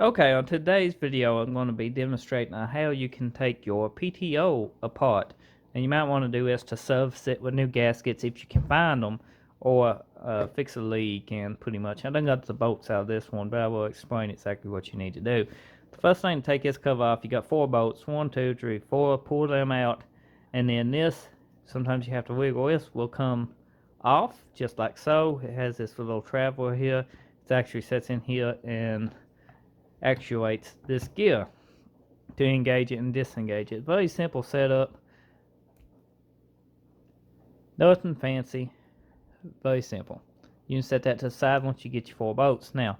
Okay, on today's video I'm going to be demonstrating how you can take your PTO apart. And you might want to do this to service it with new gaskets if you can find them, or fix a leak. And pretty much I done got the bolts out of this one, but I will explain exactly what you need to do. The first thing to take this cover off, you got 4 bolts, 1, 2, 3, 4, pull them out, and then this, sometimes you have to wiggle this, will come off just like so. It has this little travel here. It actually sits in here and actuates this gear to engage it and disengage it. Very simple setup. Nothing fancy. Very simple. You can set that to the side once you get your 4 bolts. Now,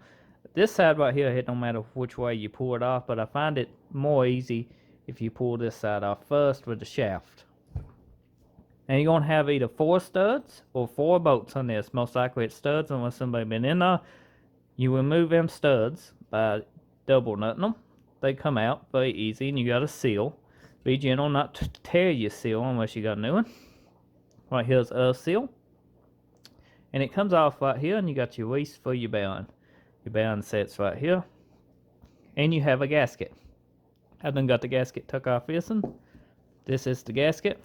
this side right here, it don't matter which way you pull it off, but I find it more easy if you pull this side off first with the shaft. And you're going to have either 4 studs or 4 bolts on this. Most likely it's studs unless somebody been in there. You remove them studs by double nutting them. They come out very easy, and you got a seal. Be gentle not to tear your seal unless you got a new one. Right here's a seal, and it comes off right here, and you got your release for your bearing. Your bearing sets right here, and you have a gasket. I done got the gasket tuck off this one. This is the gasket.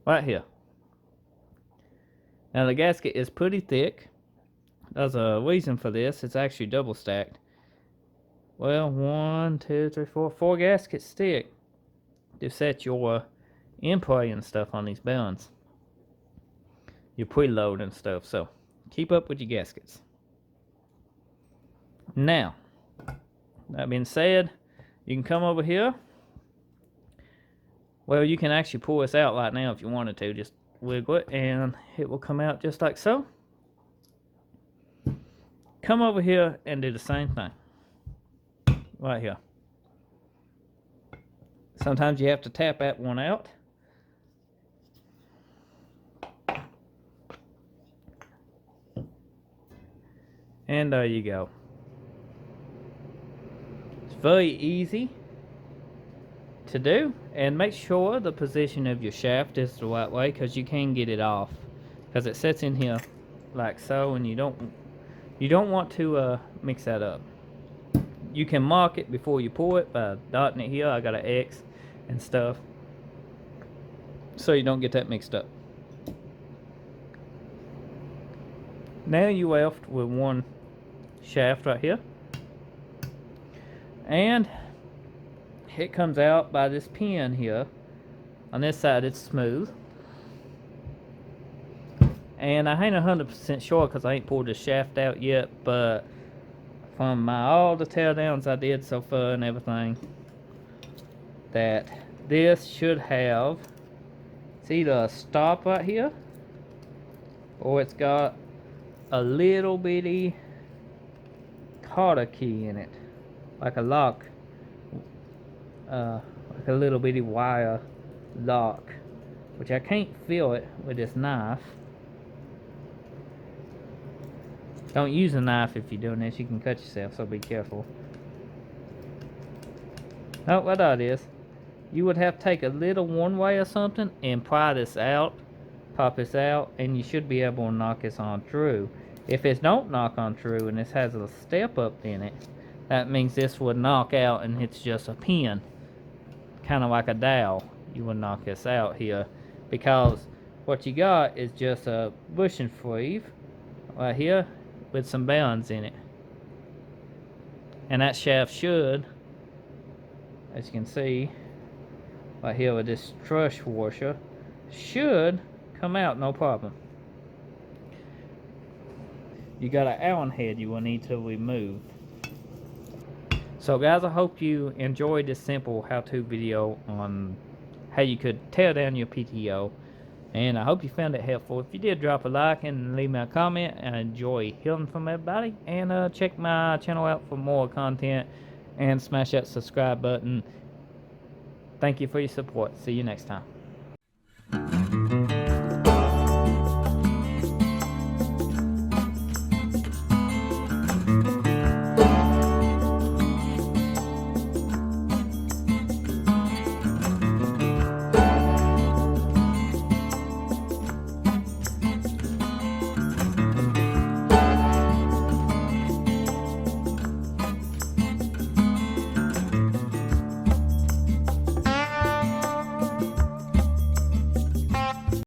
Right here. Now the gasket is pretty thick. There's a reason for this. It's actually double stacked. Well, 1, 2, 3, 4, 4 gaskets thick to set your input and stuff on these bearings. Your preload and stuff. So keep up with your gaskets. Now, that being said, you can come over here. Well, you can actually pull this out right now if you wanted to. Just wiggle it and it will come out just like so. Come over here and do the same thing. Right here. Sometimes you have to tap that one out. And there you go. It's very easy to do, and make sure the position of your shaft is the right way, because you can get it off, because it sits in here like so, and you don't want to mix that up. You can mark it before you pull it by dotting it here. I got an X and stuff, so you don't get that mixed up. Now you left with one shaft right here, and it comes out by this pin here. On this side it's smooth, and I ain't 100% sure because I ain't pulled the shaft out yet, but from all the teardowns I did so far and everything, that this should have, it's either a stop right here, or it's got a little bitty Carter key in it, like a lock, like a little bitty wire lock, which I can't feel it with this knife. Don't use a knife if you're doing this, you can cut yourself, so be careful. Oh, what that is, you would have to take a little one way or something and pry this out, pop this out, and you should be able to knock this on through. If it don't knock on through and this has a step up in it, that means this would knock out and it's just a pin, kind of like a dowel. You would knock this out here, because what you got is just a bushing sleeve right here with some bearings in it, and that shaft should, as you can see right here with this truss washer, should come out no problem. You got an Allen head you will need to remove. So guys, I hope you enjoyed this simple how-to video on how you could tear down your PTO, and I hope you found it helpful. If you did, drop a like and leave me a comment. I enjoy hearing from everybody, and check my channel out for more content, and smash that subscribe button. Thank you for your support. See you next time.